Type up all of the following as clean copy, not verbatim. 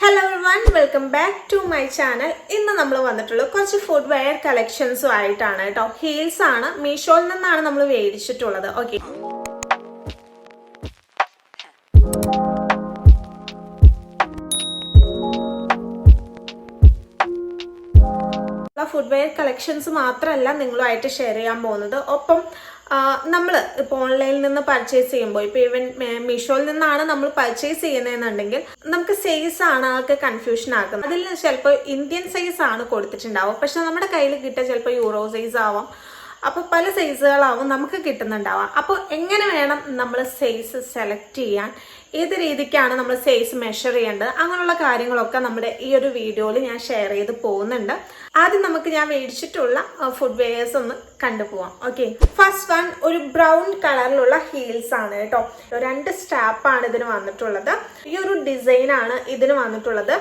Hello everyone, welcome back to my channel. ഇന്ന് നമ്മൾ വന്നിട്ടുള്ള കുറച്ച് ഫുഡ് വെയർ കളക്ഷൻസും ആയിട്ടാണ് കേട്ടോ. ഹീൽസ് ആണ്, മീഷോയിൽ നിന്നാണ് നമ്മൾ മേടിച്ചിട്ടുള്ളത്. ഓക്കെ, ഫുഡ് വെയർ കളക്ഷൻസ് മാത്രമല്ല നിങ്ങളുമായിട്ട് ഷെയർ ചെയ്യാൻ പോകുന്നത്. ഒപ്പം നമ്മൾ ഇപ്പോൾ ഓൺലൈനിൽ നിന്ന് പർച്ചേസ് ചെയ്യുമ്പോൾ ഇപ്പോൾ ഈവൻ മീഷോയിൽ നിന്നാണ് നമ്മൾ പർച്ചേസ് ചെയ്യുന്നതെന്നുണ്ടെങ്കിൽ നമുക്ക് സൈസ് ആണ് ആൾക്ക് കൺഫ്യൂഷൻ ആക്കുന്നത്. അതിൽ ചിലപ്പോൾ ഇന്ത്യൻ സൈസ് ആണ് കൊടുത്തിട്ടുണ്ടാവും, പക്ഷെ നമ്മുടെ കയ്യിൽ കിട്ടുക ചിലപ്പോൾ യൂറോ സൈസ് ആവാം. അപ്പോൾ പല സൈസുകളാവും നമുക്ക് കിട്ടുന്നുണ്ടാവാം. അപ്പോൾ എങ്ങനെ വേണം നമ്മൾ സൈസ് സെലക്ട് ചെയ്യാൻ, ഏത് രീതിക്കാണ് നമ്മൾ സൈസ് മെഷർ ചെയ്യേണ്ടത്, അങ്ങനെയുള്ള കാര്യങ്ങളൊക്കെ നമ്മുടെ ഈ ഒരു വീഡിയോയിൽ ഞാൻ ഷെയർ ചെയ്ത് പോകുന്നുണ്ട്. ആദ്യം നമുക്ക് ഞാൻ മേടിച്ചിട്ടുള്ള ഫുഡ് വെയേഴ്സ് ഒന്ന് കണ്ടുപോവാം. ഓക്കെ, ഫസ്റ്റ് വൺ ഒരു ബ്രൗൺ കളറിലുള്ള ഹീൽസ് ആണ് കേട്ടോ. 2 സ്ട്രാപ്പാണ് ഇതിന് വന്നിട്ടുള്ളത്. ഈ ഒരു ഡിസൈൻ ആണ് ഇതിന് വന്നിട്ടുള്ളത്.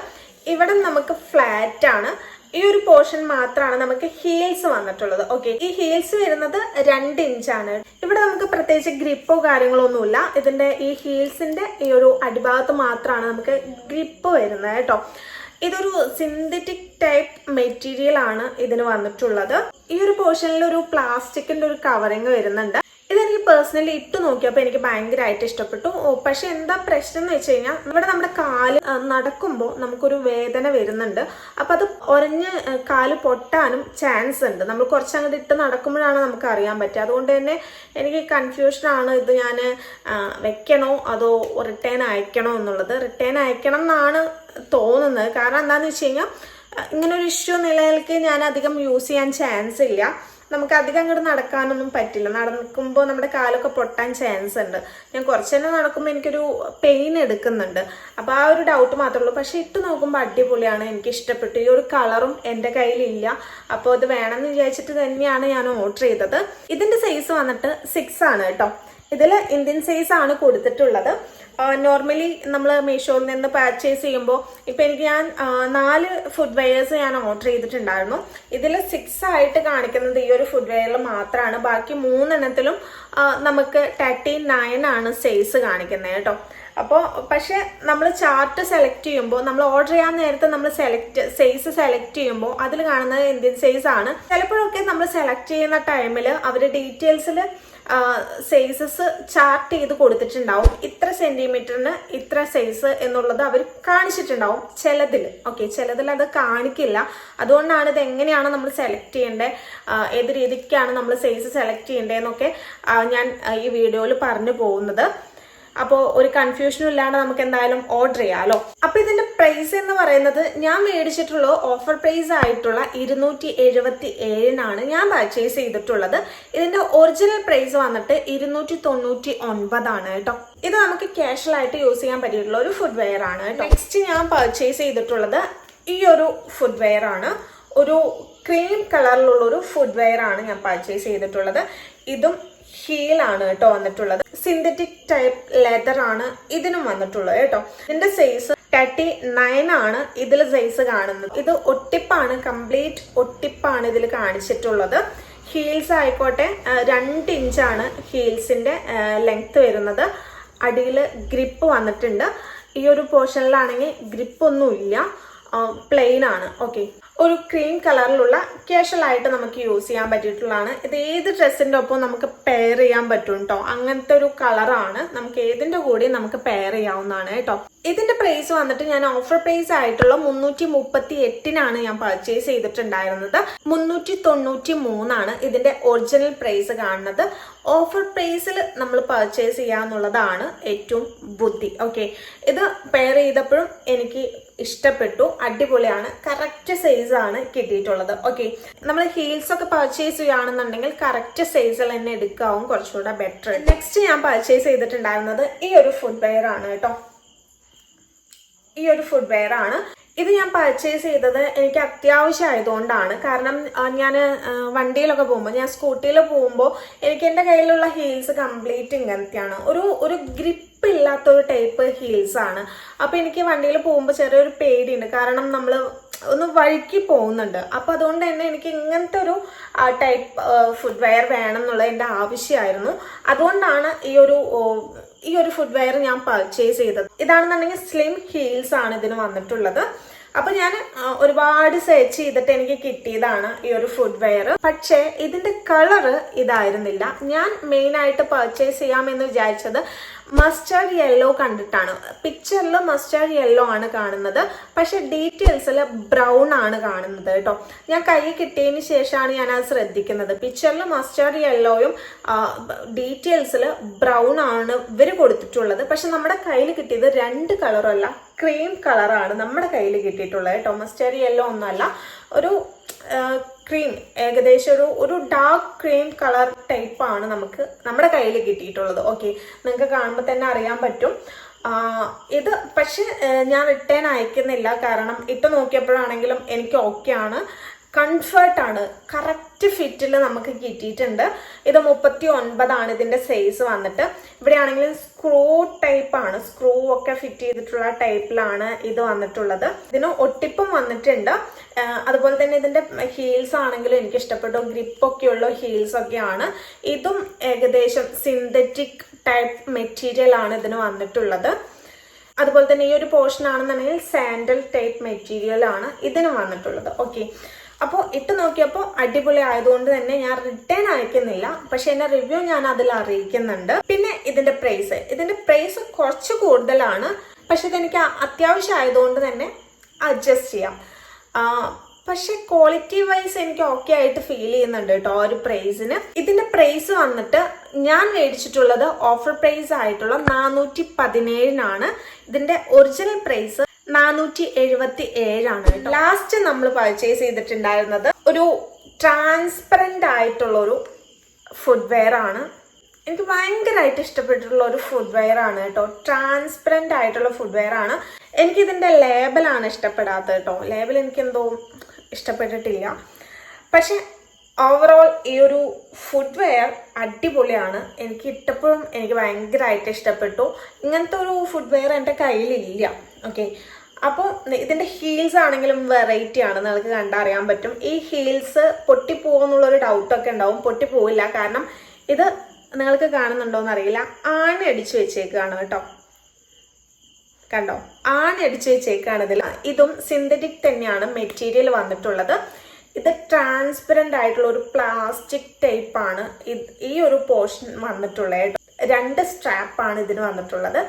ഇവിടെ നമുക്ക് ഫ്ലാറ്റ് ആണ്, ഈ ഒരു പോർഷൻ മാത്രമാണ് നമുക്ക് ഹീൽസ് വന്നിട്ടുള്ളത്. ഓക്കെ, ഈ ഹീൽസ് വരുന്നത് 2 ഇഞ്ചാണ്. ഇവിടെ നമുക്ക് പ്രത്യേകിച്ച് ഗ്രിപ്പോ കാര്യങ്ങളോ ഒന്നുമില്ല. ഇതിന്റെ ഈ ഹീൽസിന്റെ ഈ ഒരു അടിഭാഗത്ത് മാത്രമാണ് നമുക്ക് ഗ്രിപ്പ് വരുന്നത് കേട്ടോ. ഇതൊരു സിന്തറ്റിക് ടൈപ്പ് മെറ്റീരിയൽ ആണ് ഇതിന് വന്നിട്ടുള്ളത്. ഈ ഒരു പോർഷനിൽ ഒരു പ്ലാസ്റ്റിക്കിന്റെ ഒരു കവറിങ് വരുന്നുണ്ട്. ഇതെനിക്ക് പേഴ്സണലി ഇട്ട് നോക്കിയപ്പോൾ എനിക്ക് ഭയങ്കരമായിട്ട് ഇഷ്ടപ്പെട്ടു. പക്ഷെ എന്താ പ്രശ്നം എന്ന് വെച്ച് കഴിഞ്ഞാൽ ഇവിടെ നമ്മുടെ കാല് നടക്കുമ്പോൾ നമുക്കൊരു വേദന വരുന്നുണ്ട്. അപ്പം അത് ഉരഞ്ഞ് കാല് പൊട്ടാനും ചാൻസ് ഉണ്ട്. നമ്മൾ കുറച്ചങ്ങോട്ട് ഇട്ട് നടക്കുമ്പോഴാണ് നമുക്ക് അറിയാൻ പറ്റുക. അതുകൊണ്ട് തന്നെ എനിക്ക് കൺഫ്യൂഷനാണ്, ഇത് ഞാൻ വെക്കണോ അതോ റിട്ടേൺ അയക്കണോ എന്നുള്ളത്. റിട്ടേൺ അയക്കണം എന്നാണ് തോന്നുന്നത്. കാരണം എന്താണെന്ന് വെച്ച് കഴിഞ്ഞാൽ ഇങ്ങനൊരു ഇഷ്യൂ നിലനിൽക്കെ ഞാൻ അധികം യൂസ് ചെയ്യാൻ ചാൻസ് ഇല്ല. നമുക്ക് അധികം അങ്ങോട്ട് നടക്കാനൊന്നും പറ്റില്ല. നടക്കുമ്പോൾ നമ്മുടെ കാലൊക്കെ പൊട്ടാൻ ചാൻസ് ഉണ്ട്. ഞാൻ കുറച്ച് തന്നെ നടക്കുമ്പോൾ എനിക്കൊരു പെയിൻ എടുക്കുന്നുണ്ട്. അപ്പോൾ ആ ഒരു ഡൗട്ട് മാത്രമേ ഉള്ളൂ. പക്ഷെ ഇട്ട് നോക്കുമ്പോൾ അടിപൊളിയാണ്, എനിക്ക് ഇഷ്ടപ്പെട്ടു. ഈ ഒരു കളറും എൻ്റെ കയ്യിലില്ല. അപ്പോൾ അത് വേണമെന്ന് വിചാരിച്ചിട്ട് തന്നെയാണ് ഞാൻ ഓർഡർ ചെയ്തത്. ഇതിൻ്റെ സൈസ് വന്നിട്ട് 6 ആണ് കേട്ടോ. ഇതിൽ ഇന്ത്യൻ സൈസ് ആണ് കൊടുത്തിട്ടുള്ളത്. നോർമലി നമ്മൾ മീഷോയിൽ നിന്ന് പർച്ചേസ് ചെയ്യുമ്പോൾ ഇപ്പം എനിക്ക് ഞാൻ 4 ഫുഡ് വെയേഴ്സ് ഞാൻ ഓർഡർ ചെയ്തിട്ടുണ്ടായിരുന്നു. ഇതിൽ 6 ആയിട്ട് കാണിക്കുന്നത് ഈ ഒരു ഫുഡ് വെയറിൽ മാത്രമാണ്. ബാക്കി 3 എണ്ണത്തിലും നമുക്ക് 39 ആണ് സൈസ് കാണിക്കുന്നത് കേട്ടോ. അപ്പോൾ പക്ഷെ നമ്മൾ ചാർട്ട് സെലക്ട് ചെയ്യുമ്പോൾ, നമ്മൾ ഓർഡർ ചെയ്യാൻ നേരത്തെ നമ്മൾ സൈസ് സെലക്ട് ചെയ്യുമ്പോൾ അതിൽ കാണുന്നത് ഇന്ത്യൻ സൈസ് ആണ്. ചിലപ്പോഴൊക്കെ നമ്മൾ സെലക്ട് ചെയ്യുന്ന ടൈമിൽ അവർ ഡീറ്റെയിൽസിൽ സൈസസ് ചാർട്ട് ചെയ്ത് കൊടുത്തിട്ടുണ്ടാവും. ഇത്ര സെന്റിമീറ്ററിന് ഇത്ര സൈസ് എന്നുള്ളത് അവർ കാണിച്ചിട്ടുണ്ടാവും ചിലതിൽ. ഓക്കെ, ചിലതിൽ അത് കാണിക്കില്ല. അതുകൊണ്ടാണ് ഇത് എങ്ങനെയാണ് നമ്മൾ സെലക്ട് ചെയ്യേണ്ടത്, ഏത് രീതിക്കാണ് നമ്മൾ സൈസ് സെലക്ട് ചെയ്യേണ്ടതെന്നൊക്കെ ഞാൻ ഈ വീഡിയോയിൽ പറഞ്ഞു പോകുന്നത്. അപ്പോൾ ഒരു കൺഫ്യൂഷനും ഇല്ലാണ്ട് നമുക്ക് എന്തായാലും ഓർഡർ ചെയ്യാമല്ലോ. അപ്പോൾ ഇതിന്റെ പ്രൈസ് എന്ന് പറയുന്നത് ഞാൻ മേടിച്ചിട്ടുള്ള ഓഫർ പ്രൈസ് ആയിട്ടുള്ള 277 ഞാൻ പർച്ചേസ് ചെയ്തിട്ടുള്ളത്. ഇതിന്റെ ഒറിജിനൽ പ്രൈസ് വന്നിട്ട് 299 ആണ് കേട്ടോ. ഇത് നമുക്ക് കാഷ്വൽ ആയിട്ട് യൂസ് ചെയ്യാൻ പറ്റിയിട്ടുള്ള ഒരു ഫുഡ് വെയർ ആണ് കേട്ടോ. നെക്സ്റ്റ് ഞാൻ പർച്ചേസ് ചെയ്തിട്ടുള്ളത് ഈ ഒരു ഫുഡ് വെയർ ആണ്. ഒരു ക്രീം കളറിലുള്ള ഒരു ഫുഡ് വെയർ ആണ് ഞാൻ പർച്ചേസ് ചെയ്തിട്ടുള്ളത്. ഇതും ഹീലാണ് കേട്ടോ വന്നിട്ടുള്ളത്. സിന്തറ്റിക് ടൈപ്പ് ലെതർ ആണ് ഇതിനും വന്നിട്ടുള്ളത് കേട്ടോ. ഇതിന്റെ സൈസ് 39 ആണ് ഇതിൽ സൈസ് കാണുന്നത്. ഇത് ഒട്ടിപ്പാണ്, കംപ്ലീറ്റ് ഒട്ടിപ്പാണ് ഇതിൽ കാണിച്ചിട്ടുള്ളത്. ഹീൽസ് ആയിക്കോട്ടെ 2 ഇഞ്ചാണ് ഹീൽസിന്റെ ലെങ്ത് വരുന്നത്. അടിയിൽ ഗ്രിപ്പ് വന്നിട്ടുണ്ട്. ഈ ഒരു പോർഷനിലാണെങ്കിൽ ഗ്രിപ്പ് ഒന്നുമില്ല, പ്ലെയിൻ ആണ്. ഓക്കെ, ഒരു ക്രീം കളറിലുള്ള കാഷ്വൽ ആയിട്ട് നമുക്ക് യൂസ് ചെയ്യാൻ പറ്റിയിട്ടുള്ളതാണ്. ഇത് ഏത് ഡ്രസ്സിൻ്റെ ഒപ്പം നമുക്ക് പെയർ ചെയ്യാൻ പറ്റും കേട്ടോ. അങ്ങനത്തെ ഒരു കളറാണ്. നമുക്ക് ഏതിൻ്റെ കൂടെ നമുക്ക് പെയർ ചെയ്യാവുന്നതാണ് കേട്ടോ. ഇതിന്റെ പ്രൈസ് വന്നിട്ട് ഞാൻ ഓഫർ പ്രൈസ് ആയിട്ടുള്ള 338 ഞാൻ പർച്ചേസ് ചെയ്തിട്ടുണ്ടായിരുന്നത്. 393 ഇതിന്റെ ഒറിജിനൽ പ്രൈസ് കാണുന്നത്. ഓഫർ പ്രൈസിൽ നമ്മൾ പർച്ചേസ് ചെയ്യാന്നുള്ളതാണ് ഏറ്റവും ബുദ്ധി. ഓക്കെ, ഇത് പെയർ ചെയ്തപ്പോഴും എനിക്ക് ഇഷ്ടപ്പെട്ടു, അടിപൊളിയാണ്. കറക്റ്റ് സൈസ് ആണ് കിട്ടിയിട്ടുള്ളത്. ഓക്കെ, നമ്മൾ ഹീൽസ് ഒക്കെ പർച്ചേസ് ചെയ്യുകയാണെന്നുണ്ടെങ്കിൽ കറക്റ്റ് സൈസിൽ തന്നെ എടുക്കാവും കുറച്ചുകൂടെ ബെറ്റർ. നെക്സ്റ്റ് ഞാൻ പർച്ചേസ് ചെയ്തിട്ടുണ്ടായിരുന്നത് ഈ ഒരു ഫുഡ് വെയർ ആണ് കേട്ടോ. ഈ ഒരു ഫുഡ് വെയർ ആണ്. ഇത് ഞാൻ പർച്ചേസ് ചെയ്തത് എനിക്ക് അത്യാവശ്യമായതുകൊണ്ടാണ്. കാരണം ഞാൻ വണ്ടിയിലൊക്കെ പോകുമ്പോൾ, ഞാൻ സ്കൂട്ടിയിൽ പോകുമ്പോൾ എനിക്ക് എൻ്റെ കയ്യിലുള്ള ഹീൽസ് കംപ്ലീറ്റ് ഇങ്ങനത്തെയാണ്. ഒരു ഗ്രിപ്പ് ഇല്ലാത്തൊരു ടൈപ്പ് ഹീൽസ് ആണ്. അപ്പോൾ എനിക്ക് വണ്ടിയിൽ പോകുമ്പോൾ ചെറിയൊരു പേടിയുണ്ട്. കാരണം നമ്മൾ ഒന്ന് വഴുക്കി പോകുന്നുണ്ട്. അപ്പം അതുകൊണ്ട് തന്നെ എനിക്ക് ഇങ്ങനത്തെ ഒരു ടൈപ്പ് ഫുഡ് വെയർ വേണം എന്നുള്ളത് എൻ്റെ ആവശ്യമായിരുന്നു. അതുകൊണ്ടാണ് ഈ ഒരു ഫുഡ് വെയർ ഞാൻ പർച്ചേസ് ചെയ്തത്. ഇതാണെന്നുണ്ടെങ്കിൽ സ്ലിം ഹീൽസ് ആണ് ഇതിന് വന്നിട്ടുള്ളത്. അപ്പൊ ഞാൻ ഒരുപാട് സെർച്ച് ചെയ്തിട്ട് എനിക്ക് കിട്ടിയതാണ് ഈ ഒരു ഫുഡ് വെയർ. പക്ഷേ ഇതിന്റെ കളറ് ഇതായിരുന്നില്ല. ഞാൻ മെയിൻ ആയിട്ട് പർച്ചേസ് ചെയ്യാമെന്ന് വിചാരിച്ചത് മസ്റ്റേർഡ് യെല്ലോ കണ്ടിട്ടാണ്. പിക്ചറിൽ മസ്റ്റേർഡ് യെല്ലോ ആണ് കാണുന്നത്, പക്ഷെ ഡീറ്റെയിൽസിൽ ബ്രൗൺ ആണ് കാണുന്നത് കേട്ടോ. ഞാൻ കൈ കിട്ടിയതിന് ശേഷമാണ് ഞാൻ അത് ശ്രദ്ധിക്കുന്നത്. പിക്ചറിൽ മസ്റ്റേർഡ് യെല്ലോയും ഡീറ്റെയിൽസിൽ ബ്രൗൺ ആണ് ഇവർ കൊടുത്തിട്ടുള്ളത്. പക്ഷെ നമ്മുടെ കയ്യിൽ കിട്ടിയത് രണ്ട് കളറല്ല, ക്രീം കളറാണ് നമ്മുടെ കയ്യിൽ കിട്ടിയിട്ടുള്ളത് കേട്ടോ. മസ്റ്റേർഡ് യെല്ലോ ഒന്നുമല്ല, ഒരു ക്രീം, ഏകദേശം ഒരു ഡാർക്ക് ക്രീം കളർ ടൈപ്പാണ് നമുക്ക് നമ്മുടെ കയ്യിൽ കിട്ടിയിട്ടുള്ളത്. ഓക്കെ, നിങ്ങൾക്ക് കാണുമ്പോൾ തന്നെ അറിയാൻ പറ്റും. ഇത് പക്ഷെ ഞാൻ റിട്ടേൺ അയക്കുന്നില്ല, കാരണം ഇട്ട് നോക്കിയപ്പോഴാണെങ്കിലും എനിക്ക് ഓക്കെയാണ്, കംഫർട്ടാണ്, കറക്റ്റ് ഫിറ്റിൽ നമുക്ക് കിട്ടിയിട്ടുണ്ട്. ഇത് 39 ഇതിന്റെ സൈസ് വന്നിട്ട്. ഇവിടെ ആണെങ്കിലും സ്ക്രൂ ടൈപ്പാണ്, സ്ക്രൂ ഒക്കെ ഫിറ്റ് ചെയ്തിട്ടുള്ള ടൈപ്പിലാണ് ഇത് വന്നിട്ടുള്ളത്. ഇതിന് ഒട്ടിപ്പും വന്നിട്ടുണ്ട്. അതുപോലെ തന്നെ ഇതിന്റെ ഹീൽസ് ആണെങ്കിലും എനിക്ക് ഇഷ്ടപ്പെട്ടു, ഗ്രിപ്പൊക്കെയുള്ള ഹീൽസ് ഒക്കെയാണ്. ഇതും ഏകദേശം സിന്തറ്റിക് ടൈപ്പ് മെറ്റീരിയൽ ആണ് ഇതിന് വന്നിട്ടുള്ളത്. അതുപോലെ തന്നെ ഈ ഒരു പോർഷൻ ആണെന്നുണ്ടെങ്കിൽ സാൻഡൽ ടൈപ്പ് മെറ്റീരിയൽ ആണ് ഇതിന് വന്നിട്ടുള്ളത്. ഓക്കെ, അപ്പോൾ ഇട്ട് നോക്കിയപ്പോൾ അടിപൊളി ആയതുകൊണ്ട് തന്നെ ഞാൻ റിട്ടേൺ അയക്കുന്നില്ല, പക്ഷെ എന്റെ റിവ്യൂ ഞാൻ അതിൽ അറിയിക്കുന്നുണ്ട്. പിന്നെ ഇതിന്റെ പ്രൈസ് കുറച്ച് കൂടുതലാണ്, പക്ഷെ ഇതെനിക്ക് അത്യാവശ്യം ആയതുകൊണ്ട് തന്നെ അഡ്ജസ്റ്റ് ചെയ്യാം. പക്ഷെ ക്വാളിറ്റി വൈസ് എനിക്ക് ഓക്കെ ആയിട്ട് ഫീൽ ചെയ്യുന്നുണ്ട് കേട്ടോ ആ ഒരു പ്രൈസിന്. ഇതിന്റെ പ്രൈസ് വന്നിട്ട് ഞാൻ മേടിച്ചിട്ടുള്ളത് ഓഫർ പ്രൈസ് ആയിട്ടുള്ള 417 ഇതിന്റെ ഒറിജിനൽ പ്രൈസ് 477 ആണ് കേട്ടോ. ലാസ്റ്റ് നമ്മൾ പർച്ചേസ് ചെയ്തിട്ടുണ്ടായിരുന്നത് ഒരു ട്രാൻസ്പെറന്റ് ആയിട്ടുള്ള ഒരു ഫുഡ് വെയർ ആണ്. എനിക്ക് ഭയങ്കരമായിട്ട് ഇഷ്ടപ്പെട്ടിട്ടുള്ള ഒരു ഫുഡ് വെയർ ആണ് കേട്ടോ. ട്രാൻസ്പെറന്റ് ആയിട്ടുള്ള ഫുഡ് വെയർ ആണ്. എനിക്കിതിന്റെ ലേബലാണ് ഇഷ്ടപ്പെടാത്തത് കേട്ടോ. ലേബൽ എനിക്കെന്തോ ഇഷ്ടപ്പെട്ടിട്ടില്ല. പക്ഷെ ഓവറോൾ ഈ ഒരു ഫുഡ് വെയർ അടിപൊളിയാണ്. എനിക്ക് ഇട്ടപ്പോഴും എനിക്ക് ഭയങ്കരമായിട്ട് ഇഷ്ടപ്പെട്ടു. ഇങ്ങനത്തെ ഒരു ഫുഡ് വെയർ എൻ്റെ കയ്യിലില്ല. ഓക്കെ, അപ്പോൾ ഇതിൻ്റെ ഹീൽസ് ആണെങ്കിലും വെറൈറ്റി ആണ്, നിങ്ങൾക്ക് കണ്ടറിയാൻ പറ്റും. ഈ ഹീൽസ് പൊട്ടിപ്പോകുന്നുള്ളൊരു ഡൗട്ടൊക്കെ ഉണ്ടാവും. പൊട്ടിപ്പോവില്ല, കാരണം ഇത് നിങ്ങൾക്ക് കാണുന്നുണ്ടോയെന്ന് അറിയില്ല, ആണി അടിച്ചു വെച്ചേക്കാണ് കേട്ടോ. കണ്ടോ, ആണി അടിച്ചു വെച്ചേക്കാണ് ഇതിൽ. ഇതും സിന്തറ്റിക് തന്നെയാണ് മെറ്റീരിയൽ വന്നിട്ടുള്ളത്. ഇത് ട്രാൻസ്പെറന്റ് ആയിട്ടുള്ള ഒരു പ്ലാസ്റ്റിക് ടൈപ്പാണ് ഈ ഒരു പോർഷൻ വന്നിട്ടുള്ളത്. 2 സ്ട്രാപ്പാണ് ഇതിന് വന്നിട്ടുള്ളത്.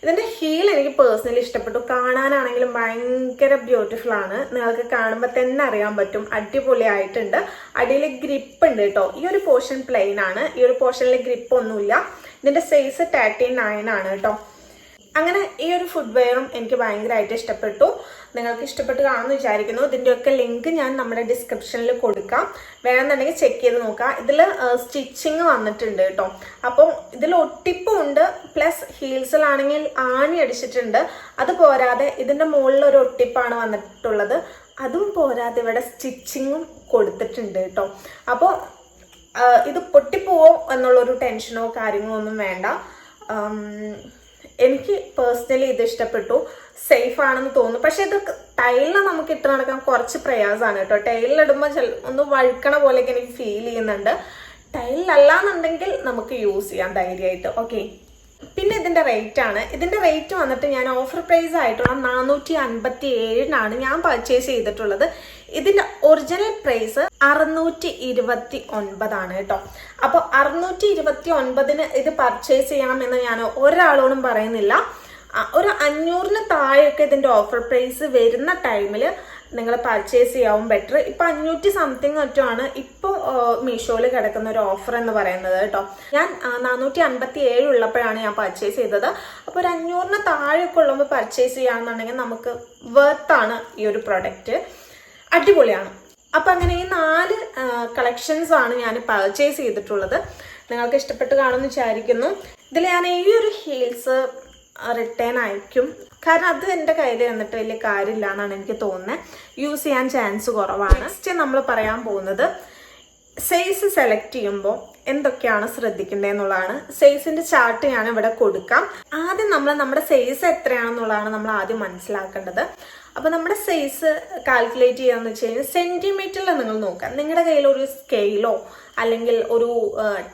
ഇതിന്റെ ഹീൽ എനിക്ക് പേഴ്സണലി ഇഷ്ടപ്പെട്ടു. കാണാനാണെങ്കിലും ഭയങ്കര ബ്യൂട്ടിഫുൾ ആണ്. നിങ്ങൾക്ക് കാണുമ്പോൾ തന്നെ അറിയാൻ പറ്റും, അടിപൊളിയായിട്ടുണ്ട്. അടിയിൽ ഗ്രിപ്പ് ഉണ്ട് കേട്ടോ. ഈ ഒരു പോർഷൻ പ്ലെയിൻ ആണ്, ഈ ഒരു പോർഷനിൽ ഗ്രിപ്പ് ഒന്നുമില്ല. ഇതിന്റെ സൈസ് 39 ആണ് കേട്ടോ. അങ്ങനെ ഈ ഒരു ഫുഡ് വെയറും എനിക്ക് ഭയങ്കരമായിട്ട് ഇഷ്ടപ്പെട്ടു. നിങ്ങൾക്ക് ഇഷ്ടപ്പെട്ട് കാണുമെന്ന് വിചാരിക്കുന്നു. ഇതിൻ്റെയൊക്കെ ലിങ്ക് ഞാൻ നമ്മുടെ ഡിസ്ക്രിപ്ഷനിൽ കൊടുക്കാം, വേണമെന്നുണ്ടെങ്കിൽ ചെക്ക് ചെയ്ത് നോക്കാം. ഇതിൽ സ്റ്റിച്ചിങ് വന്നിട്ടുണ്ട് കേട്ടോ. അപ്പം ഇതിൽ ഒട്ടിപ്പും ഉണ്ട്, പ്ലസ് ഹീൽസിലാണെങ്കിൽ ആണി അടിച്ചിട്ടുണ്ട്. അത് പോരാതെ ഇതിൻ്റെ മുകളിൽ ഒരു ഒട്ടിപ്പാണ് വന്നിട്ടുള്ളത്. അതും പോരാതെ ഇവിടെ സ്റ്റിച്ചിങ്ങും കൊടുത്തിട്ടുണ്ട് കേട്ടോ. അപ്പോൾ ഇത് പൊട്ടിപ്പോവോ എന്നുള്ളൊരു ടെൻഷനോ കാര്യങ്ങളോ ഒന്നും വേണ്ട. എനിക്ക് പേഴ്സണലി ഇത് ഇഷ്ടപ്പെട്ടു. സേഫ് ആണെന്ന് തോന്നുന്നു. പക്ഷെ ഇത് ടൈലിൽ നമുക്ക് ഇട്ട് നടക്കാൻ കുറച്ച് പ്രയാസമാണ് കേട്ടോ. ടൈലിലിടുമ്പോൾ ഒന്ന് വഴുക്കണ പോലെയൊക്കെ എനിക്ക് ഫീൽ ചെയ്യുന്നുണ്ട്. ടൈലിലല്ലാന്നുണ്ടെങ്കിൽ നമുക്ക് യൂസ് ചെയ്യാം ധൈര്യമായിട്ട്. ഓക്കെ, പിന്നെ ഇതിന്റെ റേറ്റ് ആണ്. ഇതിന്റെ റേറ്റ് വന്നിട്ട് ഞാൻ ഓഫർ പ്രൈസ് ആയിട്ടുള്ള 457 ഞാൻ പർച്ചേസ് ചെയ്തിട്ടുള്ളത്. ഇതിന്റെ ഒറിജിനൽ പ്രൈസ് 629 കേട്ടോ. അപ്പോൾ 629 ഇത് പർച്ചേസ് ചെയ്യണമെന്ന് ഞാൻ ഒരാളോടും പറയുന്നില്ല. ഒരു 500 താഴെയൊക്കെ ഇതിന്റെ ഓഫർ പ്രൈസ് വരുന്ന ടൈമിൽ നിങ്ങൾ പർച്ചേസ് ചെയ്യാവും ബെറ്റർ. ഇപ്പൊ 500 സംതിങ് മറ്റുമാണ് ഇപ്പോൾ മീഷോയിൽ കിടക്കുന്ന ഒരു ഓഫർ എന്ന് പറയുന്നത് കേട്ടോ. ഞാൻ 457 ഉള്ളപ്പോഴാണ് ഞാൻ പർച്ചേസ് ചെയ്തത്. അപ്പോൾ ഒരു 500 താഴെയൊക്കെ ഉള്ളപ്പോൾ പർച്ചേസ് ചെയ്യാന്നുണ്ടെങ്കിൽ നമുക്ക് വെർത്താണ് ഈ ഒരു പ്രൊഡക്റ്റ്. അടിപൊളിയാണ്. അപ്പൊ അങ്ങനെ ഈ 4 കളക്ഷൻസ് ആണ് ഞാൻ പർച്ചേസ് ചെയ്തിട്ടുള്ളത്. നിങ്ങൾക്ക് ഇഷ്ടപ്പെട്ട് കാണുമെന്ന് വിചാരിക്കുന്നു. ഇതിൽ ഞാൻ ഈ ഒരു ഹീൽസ് റിട്ടേൺ അയക്കും, കാരണം അത് എൻ്റെ കയ്യിൽ വന്നിട്ട് വലിയ കാര്യമില്ല എന്നാണ് എനിക്ക് തോന്നുന്നത്. യൂസ് ചെയ്യാൻ ചാൻസ് കുറവാണ്. നെക്സ്റ്റ് നമ്മൾ പറയാൻ പോകുന്നത് സൈസ് സെലക്ട് ചെയ്യുമ്പോൾ എന്തൊക്കെയാണ് ശ്രദ്ധിക്കേണ്ടതെന്നുള്ളതാണ്. സൈസിന്റെ ചാർട്ട് ഞാൻ ഇവിടെ കൊടുക്കാം. ആദ്യം നമ്മൾ നമ്മുടെ സൈസ് എത്രയാണെന്നുള്ളതാണ് നമ്മൾ ആദ്യം മനസ്സിലാക്കേണ്ടത്. അപ്പൊ നമ്മുടെ സൈസ് കാൽക്കുലേറ്റ് ചെയ്യാന്ന് വെച്ച് കഴിഞ്ഞാൽ സെന്റിമീറ്ററിൽ നിങ്ങൾ നോക്കാം. നിങ്ങളുടെ കയ്യിൽ ഒരു സ്കെയിലോ അല്ലെങ്കിൽ ഒരു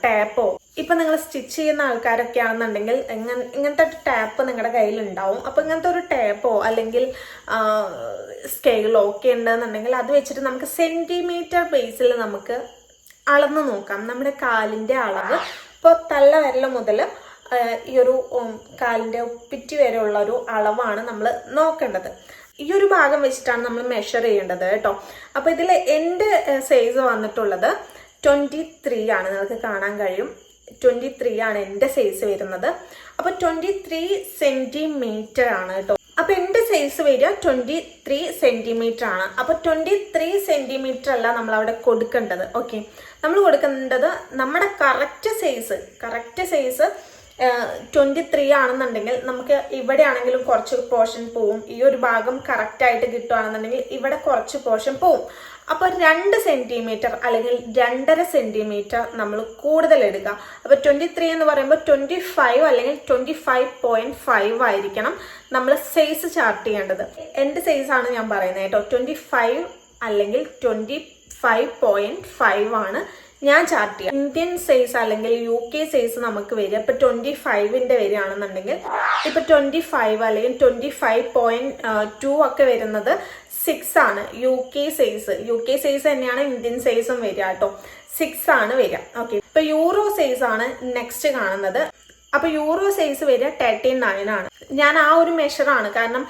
ടാപ്പോ, ഇപ്പൊ നിങ്ങൾ സ്റ്റിച്ച് ചെയ്യുന്ന ആൾക്കാരൊക്കെ ആണെന്നുണ്ടെങ്കിൽ ഇങ്ങനത്തെ ടാപ്പ് നിങ്ങളുടെ കയ്യിൽ ഉണ്ടാവും. അപ്പൊ ഇങ്ങനത്തെ ഒരു ടാപ്പോ അല്ലെങ്കിൽ സ്കെയിലോ ഒക്കെ ഉണ്ടെന്നുണ്ടെങ്കിൽ അത് വെച്ചിട്ട് നമുക്ക് സെന്റിമീറ്റർ ബേസിൽ നമുക്ക് അളന്ന് നോക്കാം. നമ്മുടെ കാലിന്റെ അളവ് ഇപ്പോൾ തള്ളവിരൽ മുതൽ ഈ ഒരു കാലിന്റെ ഉപ്പിറ്റി വരെയുള്ള ഒരു അളവാണ് നമ്മൾ നോക്കേണ്ടത്. ഈ ഒരു ഭാഗം വെച്ചിട്ടാണ് നമ്മൾ മെഷർ ചെയ്യേണ്ടത് കേട്ടോ. അപ്പൊ ഇതിൽ എൻ്റെ സൈസ് വന്നിട്ടുള്ളത് 23 ആണ്. നിങ്ങൾക്ക് കാണാൻ കഴിയും 23 ആണ് എൻ്റെ സൈസ് വരുന്നത്. അപ്പൊ 23 സെന്റിമീറ്റർ ആണ് കേട്ടോ. അപ്പൊ എന്റെ സൈസ് വരിക 23 സെന്റിമീറ്റർ ആണ്. അപ്പൊ 23 സെന്റിമീറ്റർ അല്ല നമ്മൾ അവിടെ കൊടുക്കേണ്ടത്. ഓക്കെ, നമ്മൾ കൊടുക്കേണ്ടത് നമ്മുടെ കറക്റ്റ് സൈസ് 23 ആണെന്നുണ്ടെങ്കിൽ നമുക്ക് ഇവിടെ ആണെങ്കിലും കുറച്ച് പോർഷൻ പോവും. ഈ ഒരു ഭാഗം കറക്റ്റ് ആയിട്ട് കിട്ടുകയാണെന്നുണ്ടെങ്കിൽ ഇവിടെ കുറച്ച് പോർഷൻ പോവും. അപ്പൊ 2 സെന്റിമീറ്റർ അല്ലെങ്കിൽ 2.5 സെന്റിമീറ്റർ നമ്മൾ കൂടുതൽ എടുക്കുക. അപ്പൊ 23 എന്ന് പറയുമ്പോൾ 25 അല്ലെങ്കിൽ 25.5 ആയിരിക്കണം നമ്മൾ സൈസ് ചാർട്ട് ചെയ്യേണ്ടത്. എന്റെ സൈസ് ആണ് ഞാൻ പറയുന്നത് കേട്ടോ. 25 അല്ലെങ്കിൽ 25.5 ആണ് ഞാൻ ചാർട്ട് ചെയ്യാം. ഇന്ത്യൻ സൈസ് അല്ലെങ്കിൽ UK സൈസ് നമുക്ക് വരിക ഇപ്പൊ 25ന്റെ വരികയാണെന്നുണ്ടെങ്കിൽ ഇപ്പൊ 25 അല്ലെങ്കിൽ 25.2 ഒക്കെ വരുന്നത് 6 ആണ് UK സൈസ് തന്നെയാണ് ഇന്ത്യൻ സൈസും വരിക കേട്ടോ. 6 ആണ് വരിക. ഓക്കെ, ഇപ്പൊ യൂറോ സൈസ് ആണ് നെക്സ്റ്റ് കാണുന്നത്. അപ്പൊ യൂറോ സൈസ് വരിക 39 ആണ്. ഞാൻ ആ ഒരു മെഷറാണ്, കാരണം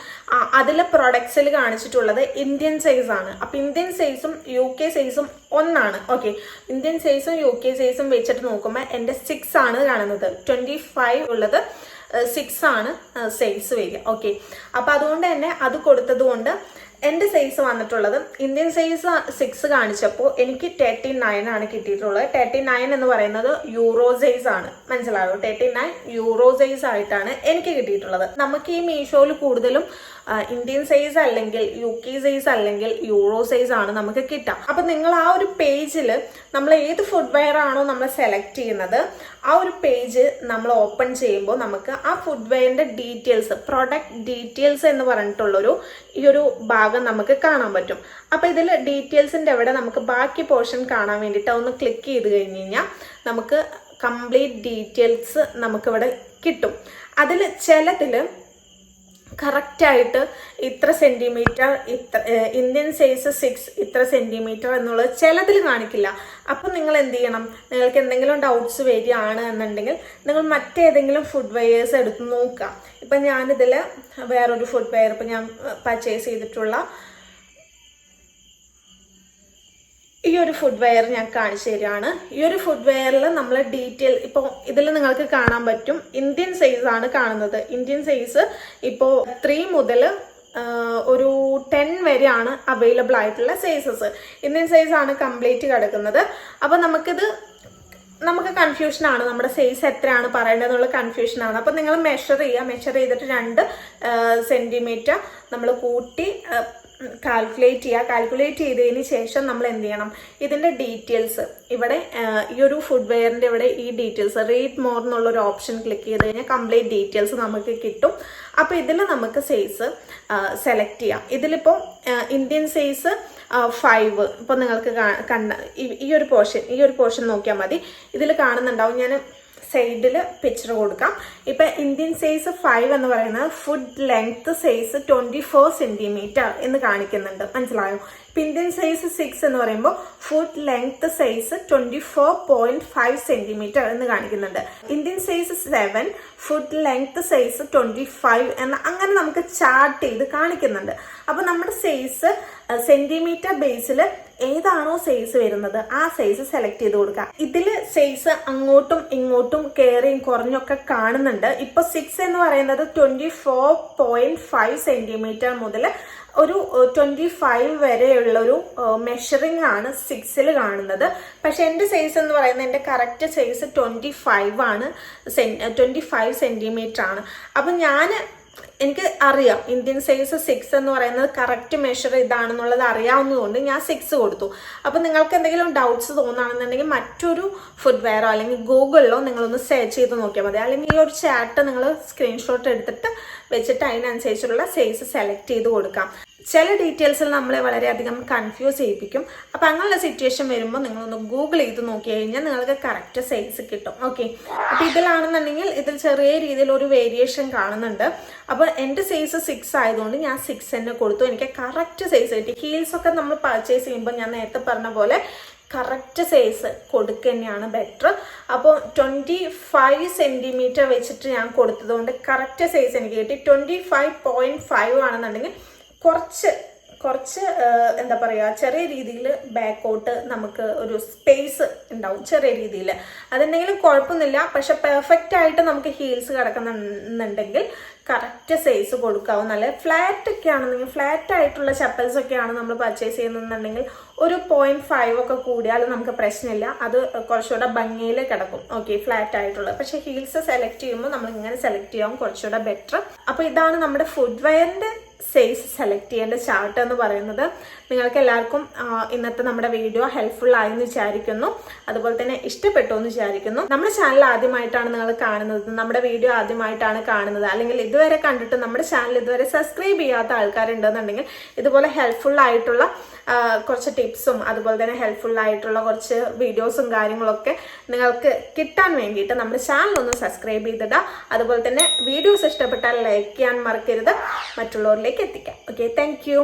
അതിലെ പ്രൊഡക്ട്സിൽ കാണിച്ചിട്ടുള്ളത് ഇന്ത്യൻ സൈസ് ആണ്. അപ്പൊ ഇന്ത്യൻ സൈസും UK സൈസും ഒന്നാണ്. ഓക്കെ, ഇന്ത്യൻ സൈസും UK സൈസും വെച്ചിട്ട് നോക്കുമ്പോൾ എൻ്റെ 6 ആണ് കാണുന്നത്. 25 ഉള്ളത് 6 ആണ് സൈസ് വരിക. ഓക്കെ, അപ്പൊ അതുകൊണ്ട് തന്നെ അത് കൊടുത്തത് കൊണ്ട് എൻ്റെ സൈസ് വന്നിട്ടുള്ളത് ഇന്ത്യൻ സൈസ് 6 കാണിച്ചപ്പോൾ എനിക്ക് 39 ആണ് കിട്ടിയിട്ടുള്ളത്. 39 എന്ന് പറയുന്നത് യൂറോ സൈസ് ആണ്. മനസ്സിലായോ? 39 യൂറോ സൈസ് ആയിട്ടാണ് എനിക്ക് കിട്ടിയിട്ടുള്ളത്. നമുക്ക് ഈ മീഷോയിൽ കൂടുതലും ഇന്ത്യൻ സൈസ് അല്ലെങ്കിൽ UK സൈസ് അല്ലെങ്കിൽ യൂറോ സൈസ് ആണ് നമുക്ക് കിട്ടാം. അപ്പൊ നിങ്ങൾ ആ ഒരു പേജിൽ നമ്മൾ ഏത് ഫുഡ് വെയർ ആണോ നമ്മൾ സെലക്ട് ചെയ്യുന്നത്, ആ ഒരു പേജ് നമ്മൾ ഓപ്പൺ ചെയ്യുമ്പോൾ നമുക്ക് ആ ഫുഡ് വെയറിന്റെ ഡീറ്റെയിൽസ്, പ്രൊഡക്റ്റ് ഡീറ്റെയിൽസ് എന്ന് പറഞ്ഞിട്ടുള്ളൊരു ഈ ഒരു ഭാഗം നമുക്ക് കാണാൻ പറ്റും. അപ്പൊ ഇതിൽ ഡീറ്റെയിൽസിന്റെ അവിടെ നമുക്ക് ബാക്കി പോർഷൻ കാണാൻ വേണ്ടിയിട്ട് ഒന്ന് ക്ലിക്ക് ചെയ്ത് കഴിഞ്ഞ് കഴിഞ്ഞാൽ നമുക്ക് കംപ്ലീറ്റ് ഡീറ്റെയിൽസ് നമുക്കിവിടെ കിട്ടും. അതിൽ ചിലതിൽ കറക്റ്റായിട്ട് ഇത്ര സെന്റിമീറ്റർ, ഇന്ത്യൻ സൈസ് 6 ഇത്ര സെന്റിമീറ്റർ എന്നുള്ളത് ചിലതിൽ കാണിക്കില്ല. അപ്പം നിങ്ങൾ എന്ത് ചെയ്യണം? നിങ്ങൾക്ക് എന്തെങ്കിലും ഡൗട്ട്സ് വരികയാണ് എന്നുണ്ടെങ്കിൽ നിങ്ങൾ മറ്റേതെങ്കിലും ഫുഡ് വെയേഴ്സ് എടുത്ത് നോക്കുക. ഇപ്പം ഞാനിതിൽ വേറൊരു ഫുഡ് വെയർ ഇപ്പം ഞാൻ പർച്ചേസ് ചെയ്തിട്ടുള്ള ഈ ഒരു ഫുഡ് വെയർ ഞാൻ കാണിച്ചു തരികയാണ്. ഈ ഒരു ഫുഡ് വെയറിൽ നമ്മൾ ഡീറ്റെയിൽ ഇപ്പോൾ ഇതിൽ നിങ്ങൾക്ക് കാണാൻ പറ്റും. ഇന്ത്യൻ സൈസ് ആണ് കാണുന്നത്. ഇന്ത്യൻ സൈസ് ഇപ്പോൾ 3 മുതൽ ഒരു 10 വരെയാണ് അവൈലബിൾ ആയിട്ടുള്ള സൈസസ്. ഇന്ത്യൻ സൈസ് ആണ് കംപ്ലീറ്റ് കിടക്കുന്നത്. അപ്പോൾ നമുക്ക് കൺഫ്യൂഷനാണ്, നമ്മുടെ സൈസ് എത്രയാണ് പറയേണ്ടതെന്നുള്ള കൺഫ്യൂഷനാണ്. അപ്പം നിങ്ങൾ മെഷർ ചെയ്തിട്ട് 2 സെന്റിമീറ്റർ നമ്മൾ കൂട്ടി കാൽക്കുലേറ്റ് ചെയ്തതിന് ശേഷം നമ്മൾ എന്ത് ചെയ്യണം? ഇതിന്റെ ഡീറ്റെയിൽസ് ഇവിടെ ഈ ഒരു ഫുഡ് വെയറിന്റെ ഇവിടെ ഈ ഡീറ്റെയിൽസ് റീഡ് മോർ എന്നുള്ളൊരു ഓപ്ഷൻ ക്ലിക്ക് ചെയ്ത് കഴിഞ്ഞാൽ കംപ്ലീറ്റ് ഡീറ്റെയിൽസ് നമുക്ക് കിട്ടും. അപ്പൊ ഇതിൽ നമുക്ക് സൈസ് സെലക്ട് ചെയ്യാം. ഇതിലിപ്പോൾ ഇന്ത്യൻ സൈസ് 5 ഇപ്പൊ നിങ്ങൾക്ക് കണ്ട ഈ ഒരു പോർഷൻ നോക്കിയാൽ മതി. ഇതിൽ കാണുന്നുണ്ടാവും, ഞാൻ സൈഡിൽ പിക്ചർ കൊടുക്കാം. ഇപ്പൊ ഇന്ത്യൻ സൈസ് 5 എന്ന് പറയുന്നത് ഫുഡ് ലെങ്ത് സൈസ് 24 സെന്റിമീറ്റർ എന്ന് കാണിക്കുന്നുണ്ട്. മനസ്സിലായോ? ഇപ്പൊ ഇന്ത്യൻ സൈസ് 6 എന്ന് പറയുമ്പോൾ ഫുഡ് ലെങ്ത് സൈസ് 24.5 സെന്റിമീറ്റർ എന്ന് കാണിക്കുന്നുണ്ട്. Indian size 7 food length size 25 എന്ന് അങ്ങനെ നമുക്ക് ചാർട്ട് ചെയ്ത് കാണിക്കുന്നുണ്ട്. അപ്പൊ നമ്മുടെ സൈസ് സെന്റിമീറ്റർ ബേസിൽ ഏതാണോ സൈസ് വരുന്നത് ആ സൈസ് സെലക്ട് ചെയ്ത് കൊടുക്കുക. ഇതിൽ സൈസ് അങ്ങോട്ടും ഇങ്ങോട്ടും കയറിയും കുറഞ്ഞൊക്കെ കാണുന്നുണ്ട്. ഇപ്പൊ 6 എന്ന് പറയുന്നത് 24.5 സെന്റിമീറ്റർ മുതൽ ഒരു 25 വരെയുള്ളൊരു മെഷറിംഗ് ആണ് 6ൽ കാണുന്നത്. പക്ഷെ എൻ്റെ സൈസ് എന്ന് പറയുന്നത് എൻ്റെ കറക്റ്റ് സൈസ് 25 ആണ്, 25 സെന്റിമീറ്റർ ആണ്. അപ്പൊ ഞാൻ എനിക്ക് അറിയാം ഇന്ത്യൻ സൈസ് 6 എന്ന് പറയുന്നത് കറക്റ്റ് മെഷർ ഇതാണെന്നുള്ളത് അറിയാവുന്നതുകൊണ്ട് ഞാൻ 6 കൊടുത്തു. അപ്പോൾ നിങ്ങൾക്ക് എന്തെങ്കിലും ഡൗട്ട്സ് തോന്നുകയാണെന്നുണ്ടെങ്കിൽ മറ്റൊരു ഫുഡ് വെയറോ അല്ലെങ്കിൽ ഗൂഗിളിലോ നിങ്ങളൊന്ന് സെർച്ച് ചെയ്ത് നോക്കിയാൽ മതി. അല്ലെങ്കിൽ ഈ ഒരു ചാർട്ട് നിങ്ങൾ സ്ക്രീൻഷോട്ട് എടുത്തിട്ട് വെച്ചിട്ട് അതിനനുസരിച്ചുള്ള സൈസ് സെലക്ട് ചെയ്ത് കൊടുക്കാം. ചില ഡീറ്റെയിൽസിൽ നമ്മളെ വളരെയധികം കൺഫ്യൂസ് ചെയ്യിപ്പിക്കും. അപ്പോൾ അങ്ങനെയുള്ള സിറ്റുവേഷൻ വരുമ്പോൾ നിങ്ങളൊന്ന് ഗൂഗിൾ ചെയ്ത് നോക്കി കഴിഞ്ഞാൽ നിങ്ങൾക്ക് കറക്റ്റ് സൈസ് കിട്ടും. ഓക്കെ, അപ്പോൾ ഇതിലാണെന്നുണ്ടെങ്കിൽ ഇതിൽ ചെറിയ രീതിയിൽ ഒരു വേരിയേഷൻ കാണുന്നുണ്ട്. അപ്പോൾ എൻ്റെ സൈസ് 6 ആയതുകൊണ്ട് ഞാൻ 6 തന്നെ കൊടുത്തു. എനിക്ക് കറക്റ്റ് സൈസ് കിട്ടി. ഹീൽസൊക്കെ നമ്മൾ പർച്ചേസ് ചെയ്യുമ്പോൾ ഞാൻ നേരത്തെ പറഞ്ഞ പോലെ കറക്റ്റ് സൈസ് കൊടുക്കുക തന്നെയാണ് ബെറ്റർ. അപ്പോൾ 25 സെൻറ്റിമീറ്റർ വെച്ചിട്ട് ഞാൻ കൊടുത്തത് കൊണ്ട് കറക്റ്റ് സൈസ് എനിക്ക് കിട്ടി. 25.5 ആണെന്നുണ്ടെങ്കിൽ കുറച്ച് എന്താ പറയുക, ചെറിയ രീതിയിൽ ബാക്കോട്ട് നമുക്ക് ഒരു സ്പേസ് ഉണ്ടാവും ചെറിയ രീതിയിൽ. അതെന്തെങ്കിലും കുഴപ്പമൊന്നുമില്ല. പക്ഷെ പെർഫെക്റ്റ് ആയിട്ട് നമുക്ക് ഹീൽസ് കിടക്കുന്നുണ്ടെങ്കിൽ കറക്റ്റ് സൈസ് കൊടുക്കാവും. നല്ല ഫ്ലാറ്റ് ഒക്കെ ആണെന്നെങ്കിൽ, ഫ്ലാറ്റ് ആയിട്ടുള്ള ചപ്പൽസ് ഒക്കെയാണ് നമ്മൾ പർച്ചേസ് ചെയ്യുന്നുണ്ടെങ്കിൽ ഒരു 0.5 ഒക്കെ കൂടിയാലും നമുക്ക് പ്രശ്നമില്ല. അത് കുറച്ചുകൂടെ ഭംഗിയിൽ കിടക്കും. ഓക്കെ, ഫ്ലാറ്റ് ആയിട്ടുള്ളത്. പക്ഷെ ഹീൽസ് സെലക്ട് ചെയ്യുമ്പോൾ നമ്മൾ ഇങ്ങനെ സെലക്ട് ചെയ്യാം കുറച്ചുകൂടെ ബെറ്റർ. അപ്പോൾ ഇതാണ് നമ്മുടെ ഫുഡ് വെയറിൻ്റെ സൈസ് സെലക്ട് ചെയ്യേണ്ട ചാർട്ട് എന്ന് പറയുന്നത്. നിങ്ങൾക്ക് എല്ലാവർക്കും ഇന്നത്തെ നമ്മുടെ വീഡിയോ ഹെൽപ്ഫുൾ ആയെന്ന് വിചാരിക്കുന്നു. അതുപോലെ തന്നെ ഇഷ്ടപ്പെട്ടു എന്ന് വിചാരിക്കുന്നു. നമ്മുടെ ചാനൽ ആദ്യമായിട്ടാണ് നിങ്ങൾ കാണുന്നത്, നമ്മുടെ വീഡിയോ ആദ്യമായിട്ടാണ് കാണുന്നത്, അല്ലെങ്കിൽ ഇതുവരെ കണ്ടിട്ട് നമ്മുടെ ചാനൽ ഇതുവരെ സബ്സ്ക്രൈബ് ചെയ്യാത്ത ആൾക്കാരുണ്ടെന്നുണ്ടെങ്കിൽ ഇതുപോലെ ഹെൽപ്ഫുൾ ആയിട്ടുള്ള കുറച്ച് ടിപ്സും അതുപോലെ തന്നെ ഹെൽപ്ഫുൾ ആയിട്ടുള്ള കുറച്ച് വീഡിയോസും കാര്യങ്ങളൊക്കെ നിങ്ങൾക്ക് കിട്ടാൻ വേണ്ടിയിട്ട് നമ്മുടെ ചാനൽ ഒന്ന് സബ്സ്ക്രൈബ് ചെയ്തിടുക. അതുപോലെ തന്നെ വീഡിയോസ് ഇഷ്ടപ്പെട്ടാൽ ലൈക്ക് ചെയ്യാൻ മറക്കരുത്, മറ്റുള്ളവരിലേക്ക് എത്തിക്കാം. Okay, thank you.